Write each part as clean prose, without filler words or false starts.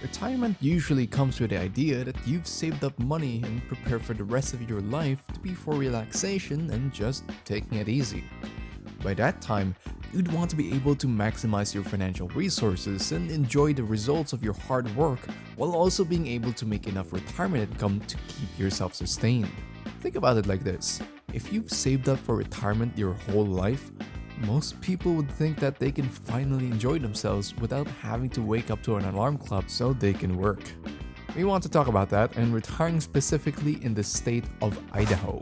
Retirement usually comes with the idea that you've saved up money and prepare for the rest of your life to be for relaxation and just taking it easy. By that time, you'd want to be able to maximize your financial resources and enjoy the results of your hard work while also being able to make enough retirement income to keep yourself sustained. Think about it like this. If you've saved up for retirement your whole life, most people would think that they can finally enjoy themselves without having to wake up to an alarm clock so they can work. We want to talk about that and retiring specifically in the state of Idaho.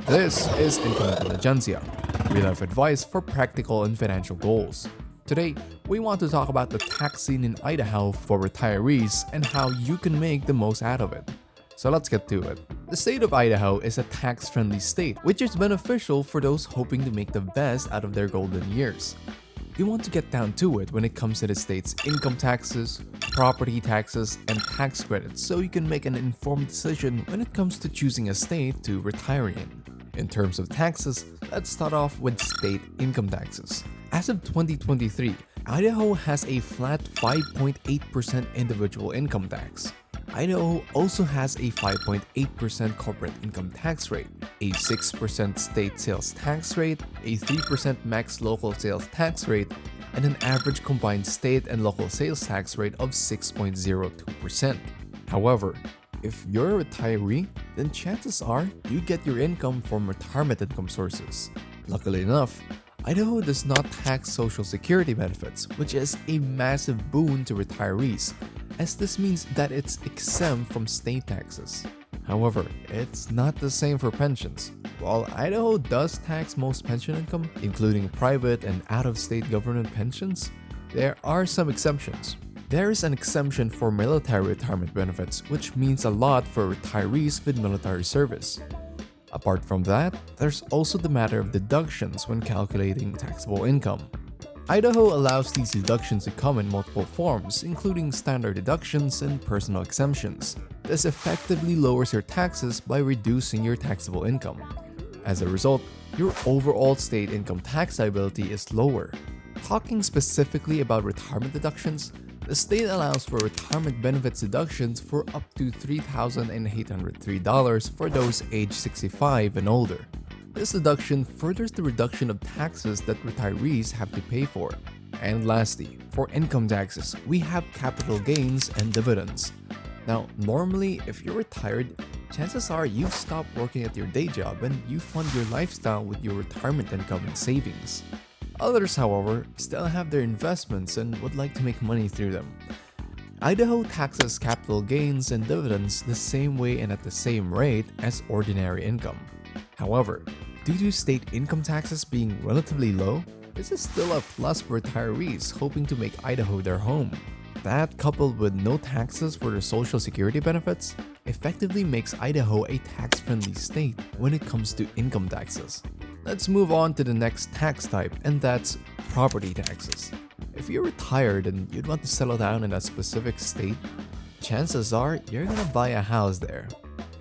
This is Intelligentsia, real life advice for practical and financial goals. Today, we want to talk about the tax scene in Idaho for retirees and how you can make the most out of it. So let's get to it. The state of Idaho is a tax-friendly state, which is beneficial for those hoping to make the best out of their golden years. We want to get down to it when it comes to the state's income taxes, property taxes, and tax credits so you can make an informed decision when it comes to choosing a state to retire in. In terms of taxes, let's start off with state income taxes. As of 2023, Idaho has a flat 5.8% individual income tax. Idaho also has a 5.8% corporate income tax rate, a 6% state sales tax rate, a 3% max local sales tax rate, and an average combined state and local sales tax rate of 6.02%. However, if you're a retiree, then chances are you get your income from retirement income sources. Luckily enough, Idaho does not tax Social Security benefits, which is a massive boon to retirees, as this means that it's exempt from state taxes. However, it's not the same for pensions. While Idaho does tax most pension income, including private and out-of-state government pensions, there are some exemptions. There is an exemption for military retirement benefits, which means a lot for retirees with military service. Apart from that, there's also the matter of deductions when calculating taxable income. Idaho allows these deductions to come in multiple forms, including standard deductions and personal exemptions. This effectively lowers your taxes by reducing your taxable income. As a result, your overall state income tax liability is lower. Talking specifically about retirement deductions, the state allows for retirement benefits deductions for up to $3,803 for those age 65 and older. This deduction furthers the reduction of taxes that retirees have to pay for. And lastly, for income taxes, we have capital gains and dividends. Now, normally, if you're retired, chances are you've stopped working at your day job and you fund your lifestyle with your retirement income and savings. Others, however, still have their investments and would like to make money through them. Idaho taxes capital gains and dividends the same way and at the same rate as ordinary income. However, due to state income taxes being relatively low, this is still a plus for retirees hoping to make Idaho their home. That, coupled with no taxes for their Social Security benefits, effectively makes Idaho a tax-friendly state when it comes to income taxes. Let's move on to the next tax type, and that's property taxes. If you're retired and you'd want to settle down in a specific state, chances are you're gonna buy a house there.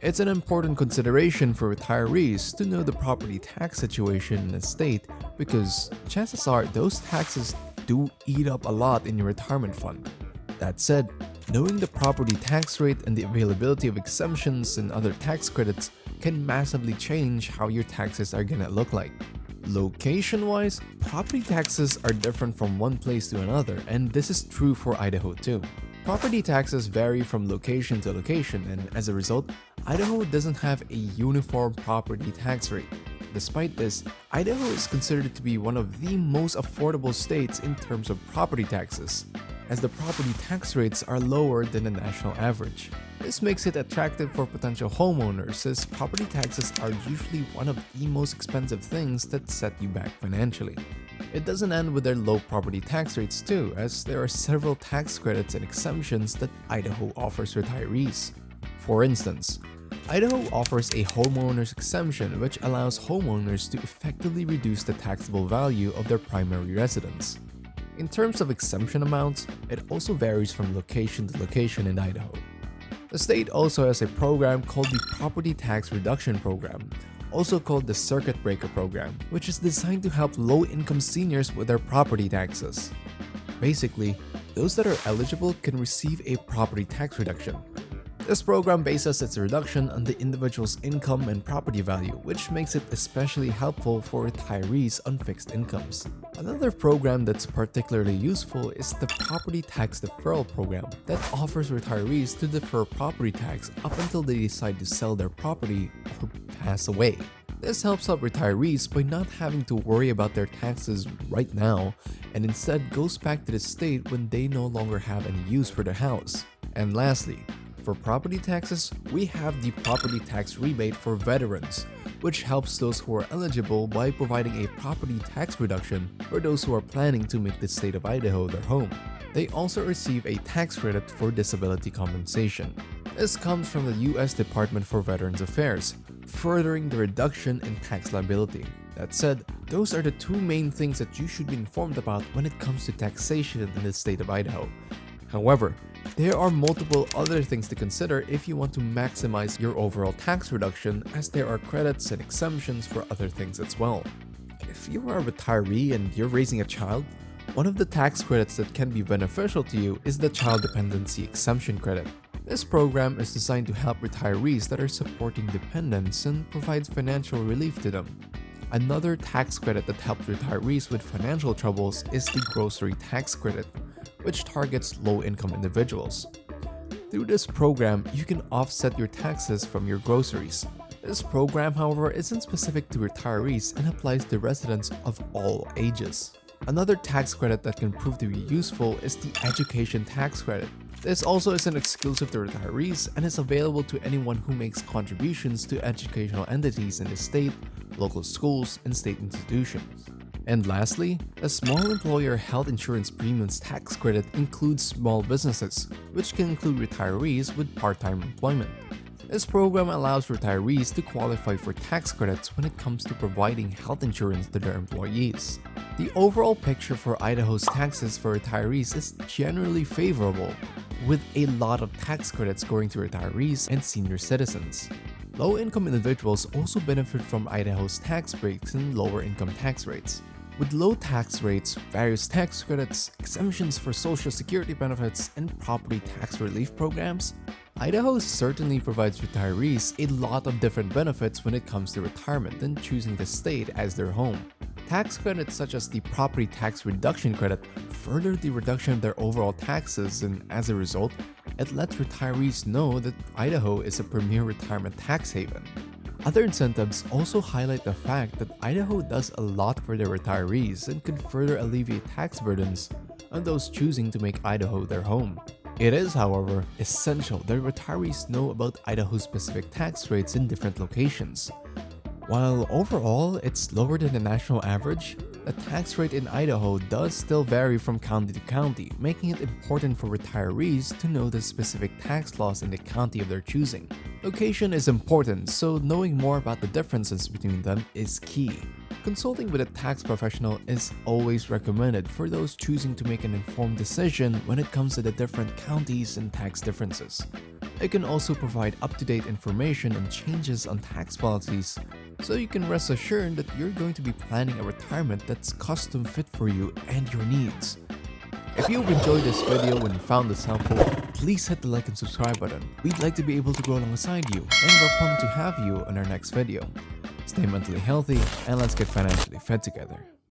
It's an important consideration for retirees to know the property tax situation in a state because chances are those taxes do eat up a lot in your retirement fund. That said, knowing the property tax rate and the availability of exemptions and other tax credits can massively change how your taxes are gonna look like. Location-wise, property taxes are different from one place to another, and this is true for Idaho too. Property taxes vary from location to location, and as a result, Idaho doesn't have a uniform property tax rate. Despite this, Idaho is considered to be one of the most affordable states in terms of property taxes, as the property tax rates are lower than the national average. This makes it attractive for potential homeowners as property taxes are usually one of the most expensive things that set you back financially. It doesn't end with their low property tax rates too, as there are several tax credits and exemptions that Idaho offers retirees. For instance, Idaho offers a homeowner's exemption which allows homeowners to effectively reduce the taxable value of their primary residence. In terms of exemption amounts, it also varies from location to location in Idaho. The state also has a program called the Property Tax Reduction Program, also called the Circuit Breaker Program, which is designed to help low-income seniors with their property taxes. Basically, those that are eligible can receive a property tax reduction. This program bases its reduction on the individual's income and property value, which makes it especially helpful for retirees on fixed incomes. Another program that's particularly useful is the Property Tax Deferral Program that offers retirees to defer property tax up until they decide to sell their property or pass away. This helps out retirees by not having to worry about their taxes right now and instead goes back to the state when they no longer have any use for their house. And lastly, for property taxes, we have the Property Tax Rebate for veterans, which helps those who are eligible by providing a property tax reduction for those who are planning to make the state of Idaho their home. They also receive a tax credit for disability compensation. This comes from the U.S. Department for Veterans Affairs, furthering the reduction in tax liability. That said, those are the two main things that you should be informed about when it comes to taxation in the state of Idaho. However, there are multiple other things to consider if you want to maximize your overall tax reduction, as there are credits and exemptions for other things as well. If you are a retiree and you're raising a child, one of the tax credits that can be beneficial to you is the Child Dependency Exemption Credit. This program is designed to help retirees that are supporting dependents and provides financial relief to them. Another tax credit that helps retirees with financial troubles is the Grocery Tax Credit, which targets low-income individuals. Through this program, you can offset your taxes from your groceries. This program, however, isn't specific to retirees and applies to residents of all ages. Another tax credit that can prove to be useful is the Education Tax Credit. This also isn't exclusive to retirees and is available to anyone who makes contributions to educational entities in the state, local schools, and state institutions. And lastly, the Small Employer Health Insurance Premiums Tax Credit includes small businesses, which can include retirees with part-time employment. This program allows retirees to qualify for tax credits when it comes to providing health insurance to their employees. The overall picture for Idaho's taxes for retirees is generally favorable, with a lot of tax credits going to retirees and senior citizens. Low-income individuals also benefit from Idaho's tax breaks and lower income tax rates. With low tax rates, various tax credits, exemptions for social security benefits, and property tax relief programs, Idaho certainly provides retirees a lot of different benefits when it comes to retirement and choosing the state as their home. Tax credits such as the Property Tax Reduction Credit further the reduction of their overall taxes, and as a result, it lets retirees know that Idaho is a premier retirement tax haven. Other incentives also highlight the fact that Idaho does a lot for their retirees and could further alleviate tax burdens on those choosing to make Idaho their home. It is, however, essential that retirees know about Idaho's specific tax rates in different locations. While overall it's lower than the national average, the tax rate in Idaho does still vary from county to county, making it important for retirees to know the specific tax laws in the county of their choosing. Location is important, so knowing more about the differences between them is key. Consulting with a tax professional is always recommended for those choosing to make an informed decision when it comes to the different counties and tax differences. It can also provide up-to-date information and changes on tax policies, so you can rest assured that you're going to be planning a retirement that's custom fit for you and your needs. If you've enjoyed this video and found this helpful, please hit the like and subscribe button. We'd like to be able to grow alongside you, and we're pumped to have you on our next video. Stay mentally healthy, and let's get financially fed together.